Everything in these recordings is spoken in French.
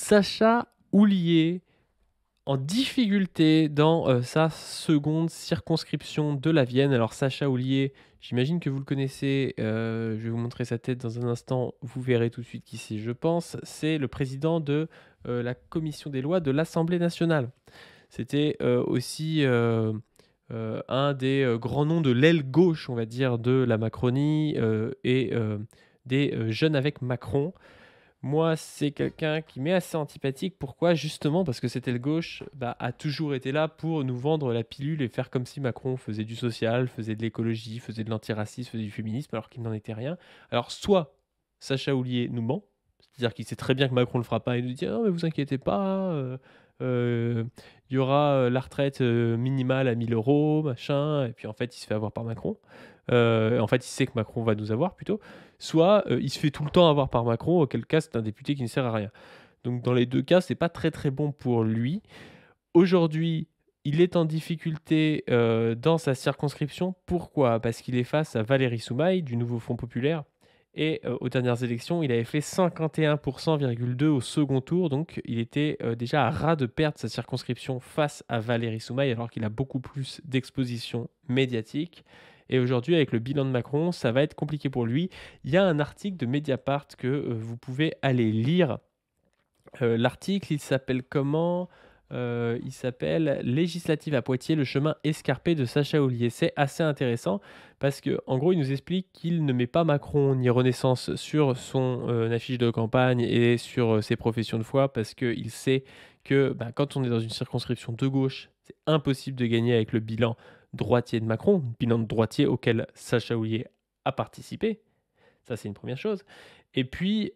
Sacha Houlié en difficulté dans sa seconde circonscription de la Vienne. Alors Sacha Houlié, j'imagine que vous le connaissez, je vais vous montrer sa tête dans un instant, vous verrez tout de suite qui c'est, je pense. C'est le président de la commission des lois de l'Assemblée nationale. C'était aussi un des grands noms de l'aile gauche, on va dire, de la Macronie et des Jeunes avec Macron. Moi, c'est quelqu'un qui m'est assez antipathique. Pourquoi? Justement parce que cette aile gauche a toujours été là pour nous vendre la pilule et faire comme si Macron faisait du social, faisait de l'écologie, faisait de l'antiracisme, faisait du féminisme, alors qu'il n'en était rien. Alors, soit Sacha Houlié nous ment, c'est-à-dire qu'il sait très bien que Macron ne le fera pas et nous dit «Ah non, mais vous inquiétez pas, il y aura la retraite minimale à 1000 euros, machin», et puis en fait, il se fait avoir par Macron. En fait, il sait que Macron va nous avoir plutôt. Soit il se fait tout le temps avoir par Macron, auquel cas c'est un député qui ne sert à rien. Donc dans les deux cas, c'est pas très très bon pour lui. Aujourd'hui, il est en difficulté dans sa circonscription. Pourquoi? Parce qu'il est face à Valérie Soumaï du Nouveau Front Populaire. Et aux dernières élections, il avait fait 51,2% au second tour. Donc il était déjà à ras de perdre sa circonscription face à Valérie Soumaï, alors qu'il a beaucoup plus d'exposition médiatique. Et aujourd'hui, avec le bilan de Macron, ça va être compliqué pour lui. Il y a un article de Mediapart que vous pouvez aller lire. L'article, il s'appelle comment? Il s'appelle «Législative à Poitiers, le chemin escarpé de Sacha Houlié». C'est assez intéressant parce qu'en gros, il nous explique qu'il ne met pas Macron ni Renaissance sur son affiche de campagne et sur ses professions de foi parce qu'il sait que quand on est dans une circonscription de gauche, c'est impossible de gagner avec le bilan droitier de Macron, bilan de droitier auquel Sacha Houlié a participé. Ça, c'est une première chose. Et puis,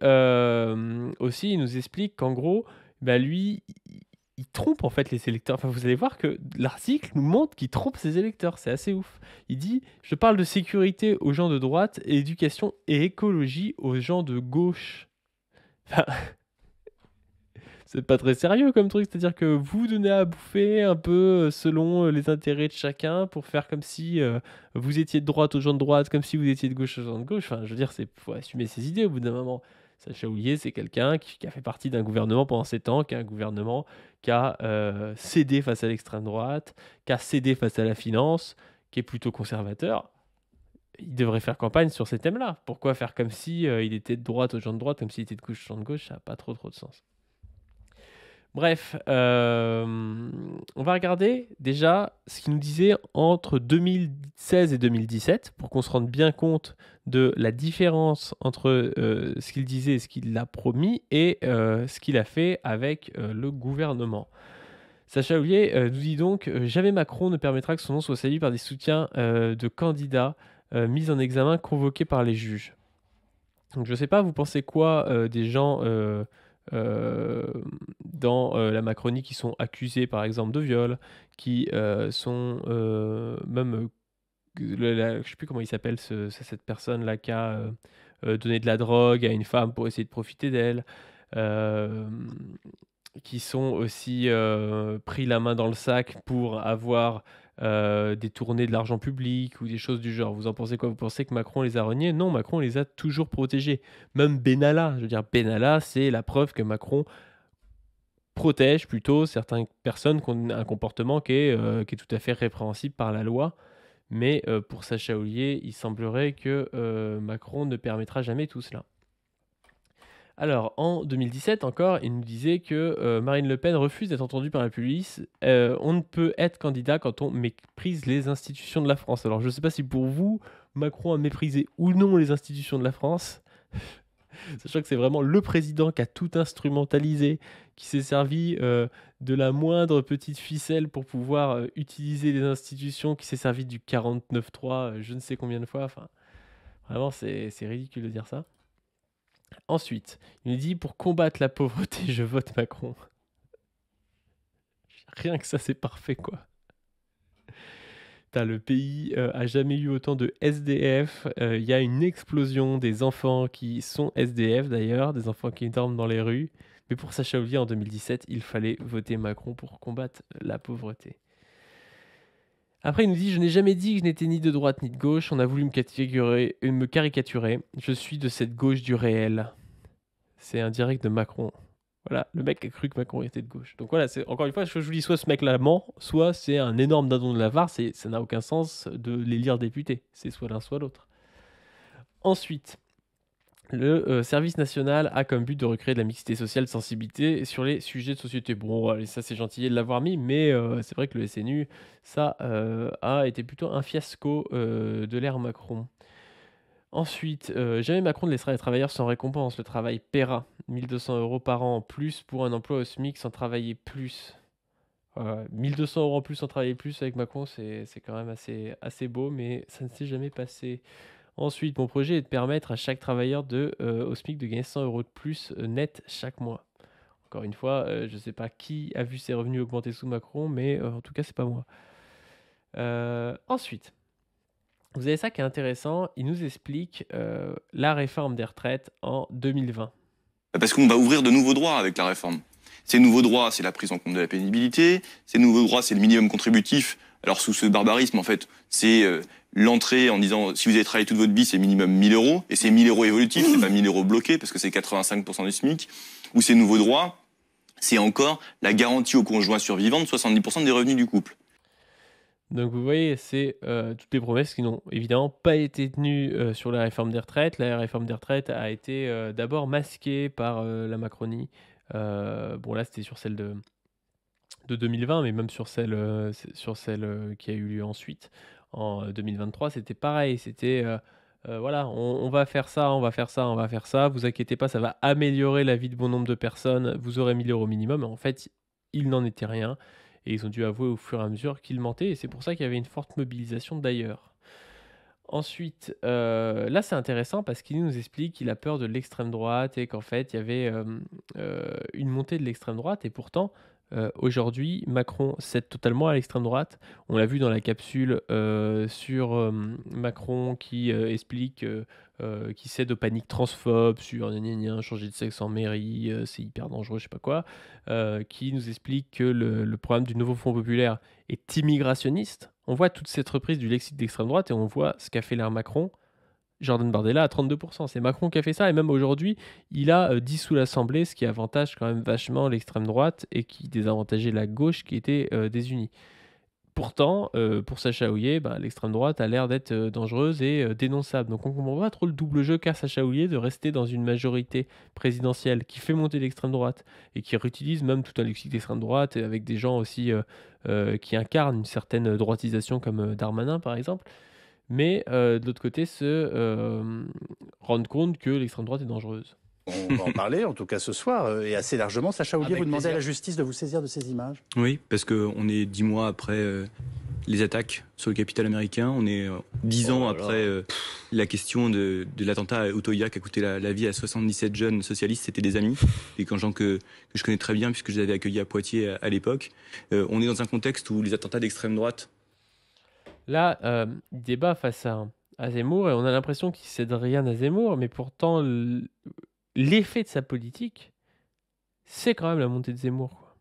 aussi, il nous explique qu'en gros, lui, il trompe en fait les électeurs. Enfin, vous allez voir que l'article nous montre qu'il trompe ses électeurs. C'est assez ouf. Il dit «Je parle de sécurité aux gens de droite et éducation et écologie aux gens de gauche». Enfin, c'est pas très sérieux comme truc, c'est-à-dire que vous donnez à bouffer un peu selon les intérêts de chacun pour faire comme si vous étiez de droite aux gens de droite, comme si vous étiez de gauche aux gens de gauche. Enfin, je veux dire, faut assumer ses idées au bout d'un moment. Sacha Houlié, c'est quelqu'un qui a fait partie d'un gouvernement pendant 7 ans, qui a un gouvernement qui a cédé face à l'extrême droite, qui a cédé face à la finance, qui est plutôt conservateur. Il devrait faire campagne sur ces thèmes-là. Pourquoi faire comme si il était de droite aux gens de droite, comme s'il était de gauche aux gens de gauche? Ça n'a pas trop de sens. Bref, on va regarder déjà ce qu'il nous disait entre 2016 et 2017 pour qu'on se rende bien compte de la différence entre ce qu'il disait et ce qu'il a promis et ce qu'il a fait avec le gouvernement. Sacha Houlié nous dit donc «Jamais Macron ne permettra que son nom soit sali par des soutiens de candidats mis en examen convoqués par les juges». Donc je ne sais pas, vous pensez quoi des gens dans la Macronie qui sont accusés par exemple de viol, qui sont même, je ne sais plus comment il s'appelle cette personne-là qui a donné de la drogue à une femme pour essayer de profiter d'elle, qui sont aussi pris la main dans le sac pour avoir détourné de l'argent public ou des choses du genre. Vous en pensez quoi? Vous pensez que Macron les a reniés? Non, Macron les a toujours protégés. Même Benalla, je veux dire, Benalla, c'est la preuve que Macron protège plutôt certaines personnes qui ont un comportement qui est tout à fait répréhensible par la loi. Mais pour Sacha Houlié, il semblerait que Macron ne permettra jamais tout cela. Alors, en 2017 encore, il nous disait que Marine Le Pen refuse d'être entendue par la police. On ne peut être candidat quand on méprise les institutions de la France. Alors, je ne sais pas si pour vous, Macron a méprisé ou non les institutions de la France. Sachant que c'est vraiment le président qui a tout instrumentalisé, qui s'est servi de la moindre petite ficelle pour pouvoir utiliser les institutions, qui s'est servi du 49.3 je ne sais combien de fois. Enfin, vraiment, c'est ridicule de dire ça. Ensuite, il nous dit pour combattre la pauvreté, je vote Macron. Rien que ça, c'est parfait, quoi. Le pays a jamais eu autant de SDF. Il y a une explosion des enfants qui sont SDF d'ailleurs, des enfants qui dorment dans les rues. Mais pour Sacha Houlié, en 2017, il fallait voter Macron pour combattre la pauvreté. Après, il nous dit « Je n'ai jamais dit que je n'étais ni de droite ni de gauche. On a voulu me caricaturer. Je suis de cette gauche du réel. » C'est un direct de Macron. Voilà, le mec a cru que Macron était de gauche. Donc voilà, c'est encore une fois, je vous dis, soit ce mec-là ment, soit c'est un énorme dindon de la farce et ça n'a aucun sens de l'élire député. C'est soit l'un, soit l'autre. Ensuite, le service national a comme but de recréer de la mixité sociale, de sensibilité sur les sujets de société. Bon, allez, ça c'est gentil de l'avoir mis, mais c'est vrai que le SNU, ça a été plutôt un fiasco de l'ère Macron. Ensuite, jamais Macron ne laissera les travailleurs sans récompense. Le travail paiera 1200 € par an en plus pour un emploi au SMIC sans travailler plus. 1200 € en plus sans travailler plus avec Macron, c'est quand même assez beau, mais ça ne s'est jamais passé. Ensuite, mon projet est de permettre à chaque travailleur au SMIC de gagner 100 € de plus net chaque mois. Encore une fois, je ne sais pas qui a vu ses revenus augmenter sous Macron, mais en tout cas, c'est pas moi. Ensuite, vous avez ça qui est intéressant, il nous explique la réforme des retraites en 2020. Parce qu'on va ouvrir de nouveaux droits avec la réforme. Ces nouveaux droits, c'est la prise en compte de la pénibilité. Ces nouveaux droits, c'est le minimum contributif. Alors sous ce barbarisme, en fait, c'est l'entrée en disant si vous avez travaillé toute votre vie, c'est minimum 1000 €. Et c'est 1000 € évolutifs, c'est pas 1000 € bloqués parce que c'est 85% du SMIC. Ou ces nouveaux droits, c'est encore la garantie au conjoint survivant de 70% des revenus du couple. Donc vous voyez, c'est toutes les promesses qui n'ont évidemment pas été tenues sur la réforme des retraites. La réforme des retraites a été d'abord masquée par la Macronie. Bon là c'était sur celle de 2020, mais même sur celle qui a eu lieu ensuite, en 2023, c'était pareil. C'était voilà, on va faire ça, on va faire ça, on va faire ça. Vous inquiétez pas, ça va améliorer la vie de bon nombre de personnes. Vous aurez 1000 € minimum. En fait, il n'en était rien. Et ils ont dû avouer au fur et à mesure qu'ils mentaient. Et c'est pour ça qu'il y avait une forte mobilisation d'ailleurs. Ensuite, là c'est intéressant parce qu'il nous explique qu'il a peur de l'extrême droite et qu'en fait il y avait une montée de l'extrême droite et pourtant aujourd'hui Macron cède totalement à l'extrême droite. On l'a vu dans la capsule sur Macron qui explique qu'il cède aux paniques transphobes sur gna gna gna, changer de sexe en mairie, c'est hyper dangereux, je sais pas quoi, qui nous explique que le programme du nouveau Front populaire est immigrationniste. On voit toute cette reprise du lexique d'extrême droite et on voit ce qu'a fait l'ère Macron. Jordan Bardella à 32%. C'est Macron qui a fait ça et même aujourd'hui, il a dissous l'Assemblée, ce qui avantage quand même vachement l'extrême droite et qui désavantageait la gauche qui était désunie. Pourtant, pour Sacha Houlié, l'extrême droite a l'air d'être dangereuse et dénonçable. Donc on comprend pas trop le double jeu qu'a Sacha Houlié de rester dans une majorité présidentielle qui fait monter l'extrême droite et qui réutilise même tout un lexique d'extrême droite et avec des gens aussi qui incarnent une certaine droitisation comme Darmanin par exemple. Mais de l'autre côté, rendre compte que l'extrême droite est dangereuse. On va en parler, en tout cas ce soir, et assez largement. Sacha Houlié, Avec vous demandez à plaisir. la justice de vous saisir de ces images? Oui, parce qu'on est 10 mois après les attaques sur le capital américain. On est 10 ans après la question de l'attentat à Utøya qui a coûté la vie à 77 jeunes socialistes. C'était des amis, des gens que je connais très bien puisque je les avais accueillis à Poitiers à l'époque. On est dans un contexte où les attentats d'extrême droite... Là, il débat face à Zemmour et on a l'impression qu'il cède rien à Zemmour, mais pourtant l'effet de sa politique, c'est quand même la montée de Zemmour, quoi.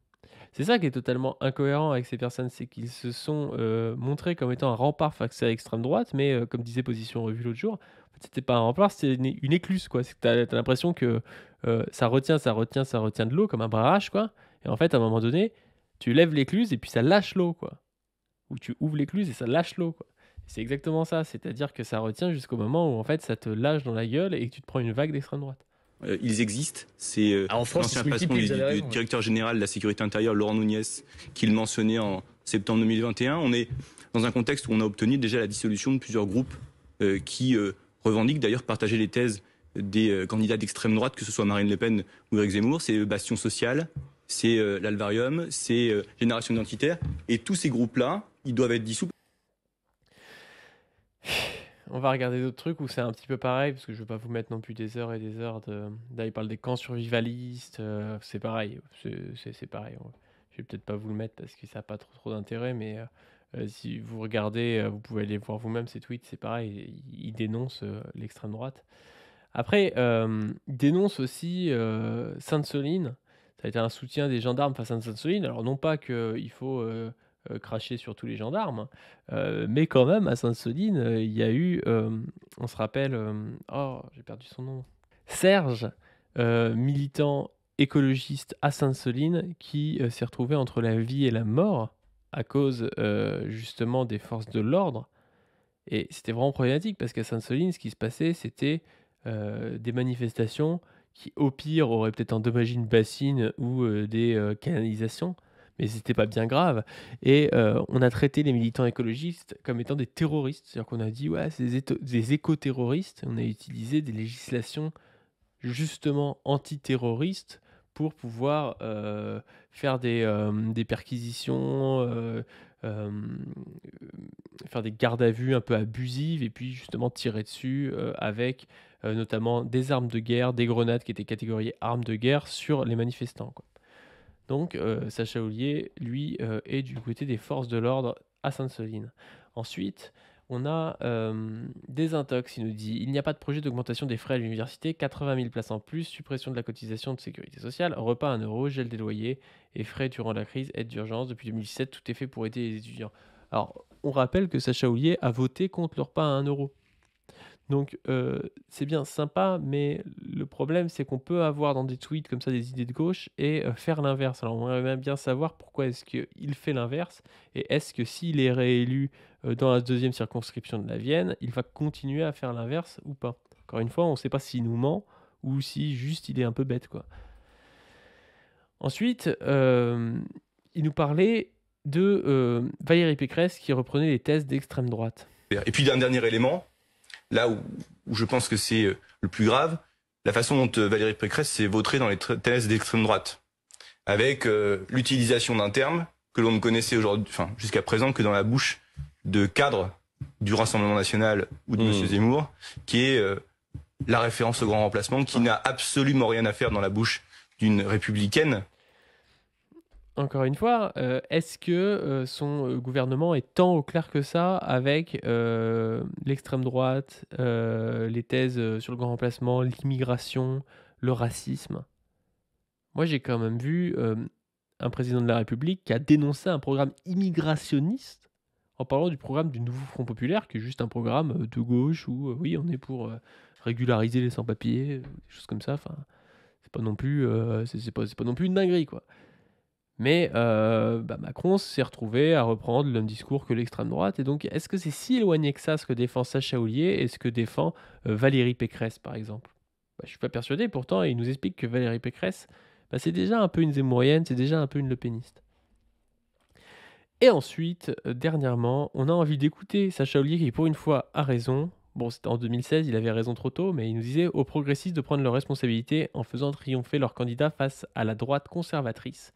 C'est ça qui est totalement incohérent avec ces personnes, c'est qu'ils se sont montrés comme étant un rempart face à l'extrême droite, mais comme disait Position Revue l'autre jour, en fait, c'était pas un rempart, c'était une écluse, quoi. C'est que t'as l'impression que ça retient de l'eau comme un barrage, quoi. Et en fait, à un moment donné, tu lèves l'écluse et puis ça lâche l'eau, quoi. Ou tu ouvres l'écluse et ça lâche l'eau, quoi. C'est exactement ça, c'est-à-dire que ça retient jusqu'au moment où en fait ça te lâche dans la gueule et que tu te prends une vague d'extrême droite. Ils existent. C'est En France, l'ancien ils se patron multiplient, du vous avez raison, directeur général de la sécurité intérieure, Laurent Nunez, qui le mentionnait en septembre 2021. On est dans un contexte où on a obtenu déjà la dissolution de plusieurs groupes qui revendiquent d'ailleurs partager les thèses des candidats d'extrême droite, que ce soit Marine Le Pen ou Éric Zemmour. C'est Bastion Social, c'est l'Alvarium, c'est Génération Identitaire. Et tous ces groupes-là, ils doivent être dissous. On va regarder d'autres trucs où c'est un petit peu pareil, parce que je ne veux pas vous mettre non plus des heures et des heures Là, il parle des camps survivalistes, c'est pareil, c'est pareil. Je vais peut-être pas vous le mettre parce que ça n'a pas trop d'intérêt, mais si vous regardez, vous pouvez aller voir vous-même ces tweets, c'est pareil, il dénonce l'extrême droite. Après, il dénonce aussi Sainte-Soline. Ça a été un soutien des gendarmes face à Sainte-Soline. Alors non pas qu'il faut cracher sur tous les gendarmes, mais quand même à Sainte-Soline, il y a eu, on se rappelle, oh j'ai perdu son nom, Serge, militant écologiste à Sainte-Soline qui s'est retrouvé entre la vie et la mort à cause justement des forces de l'ordre. Et c'était vraiment problématique parce qu'à Sainte-Soline, ce qui se passait, c'était des manifestations qui, au pire, auraient peut-être endommagé une bassine ou des canalisations, mais c'était pas bien grave. Et on a traité les militants écologistes comme étant des terroristes. C'est-à-dire qu'on a dit, ouais, c'est des éco-terroristes. On a utilisé des législations justement antiterroristes pour pouvoir faire des perquisitions, faire des gardes à vue un peu abusives et puis justement tirer dessus avec notamment des armes de guerre, des grenades qui étaient catégorisées armes de guerre sur les manifestants, quoi. Donc Sacha Houlié, lui, est du côté des forces de l'ordre à Sainte-Soline. Ensuite, on a Désintox, il nous dit « Il n'y a pas de projet d'augmentation des frais à l'université, 80 000 places en plus, suppression de la cotisation de sécurité sociale, repas à 1 euro, gel des loyers et frais durant la crise, aide d'urgence. Depuis 2017, tout est fait pour aider les étudiants. » Alors, on rappelle que Sacha Houlié a voté contre le repas à 1 euro. Donc, c'est bien sympa, mais le problème, c'est qu'on peut avoir dans des tweets comme ça des idées de gauche et faire l'inverse. Alors, on aimerait bien savoir pourquoi est-ce qu'il fait l'inverse et est-ce que s'il est réélu dans la deuxième circonscription de la Vienne, il va continuer à faire l'inverse ou pas. Encore une fois, on ne sait pas s'il nous ment ou si juste il est un peu bête, quoi. Ensuite, il nous parlait de Valérie Pécresse qui reprenait les thèses d'extrême droite. Et puis un dernier élément, là où je pense que c'est le plus grave, la façon dont Valérie Pécresse s'est vautrée dans les thèses d'extrême droite, avec l'utilisation d'un terme que l'on ne connaissait aujourd'hui, enfin jusqu'à présent que dans la bouche de cadres du Rassemblement national ou de M. Zemmour, qui est la référence au grand remplacement, qui n'a absolument rien à faire dans la bouche d'une républicaine. Encore une fois, est-ce que son gouvernement est tant au clair que ça avec l'extrême droite, les thèses sur le grand remplacement, l'immigration, le racisme? Moi, j'ai quand même vu un président de la République qui a dénoncé un programme immigrationniste en parlant du programme du Nouveau Front Populaire, qui est juste un programme de gauche où, oui, on est pour régulariser les sans-papiers, des choses comme ça. Enfin, c'est pas non plus, c'est pas non plus une dinguerie, quoi. Mais Macron s'est retrouvé à reprendre le même discours que l'extrême droite. Et donc, est-ce que c'est si éloigné que ça ce que défend Sacha Houlié et ce que défend Valérie Pécresse, par exemple? Je ne suis pas persuadé, pourtant, il nous explique que Valérie Pécresse, c'est déjà un peu une zémourienne, c'est déjà un peu une lepéniste. Et ensuite, dernièrement, on a envie d'écouter Sacha Houlié qui, pour une fois, a raison. Bon, c'était en 2016, il avait raison trop tôt, mais il nous disait aux progressistes de prendre leurs responsabilités en faisant triompher leur candidat face à la droite conservatrice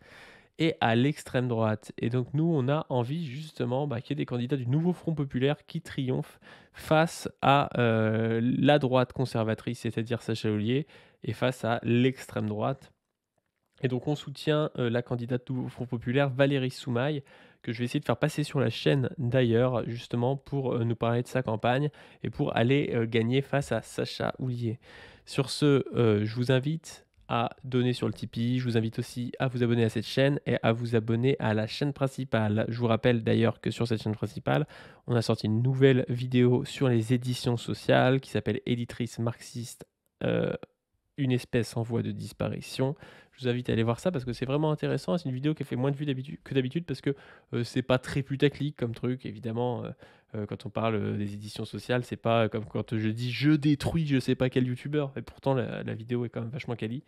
et à l'extrême droite. Et donc nous, on a envie justement qu'il y ait des candidats du Nouveau Front Populaire qui triomphent face à la droite conservatrice, c'est-à-dire Sacha Houlié, et face à l'extrême droite. Et donc on soutient la candidate du Nouveau Front Populaire, Valérie Soumaille, que je vais essayer de faire passer sur la chaîne d'ailleurs, justement pour nous parler de sa campagne et pour aller gagner face à Sacha Houlié. Sur ce, je vous invite à donner sur le Tipeee. Je vous invite aussi à vous abonner à cette chaîne et à vous abonner à la chaîne principale. Je vous rappelle d'ailleurs que sur cette chaîne principale, on a sorti une nouvelle vidéo sur les éditions sociales qui s'appelle Éditrice marxiste, une espèce en voie de disparition. Je vous invite à aller voir ça parce que c'est vraiment intéressant. C'est une vidéo qui a fait moins de vues que d'habitude parce que c'est pas très putaclic comme truc. Évidemment, quand on parle des éditions sociales, c'est pas comme quand je dis je détruis je sais pas quel youtubeur. Et pourtant, la vidéo est quand même vachement quali.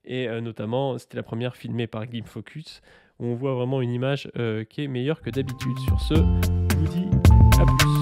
Et notamment, c'était la première filmée par Game Focus où on voit vraiment une image qui est meilleure que d'habitude. Sur ce, je vous dis à plus.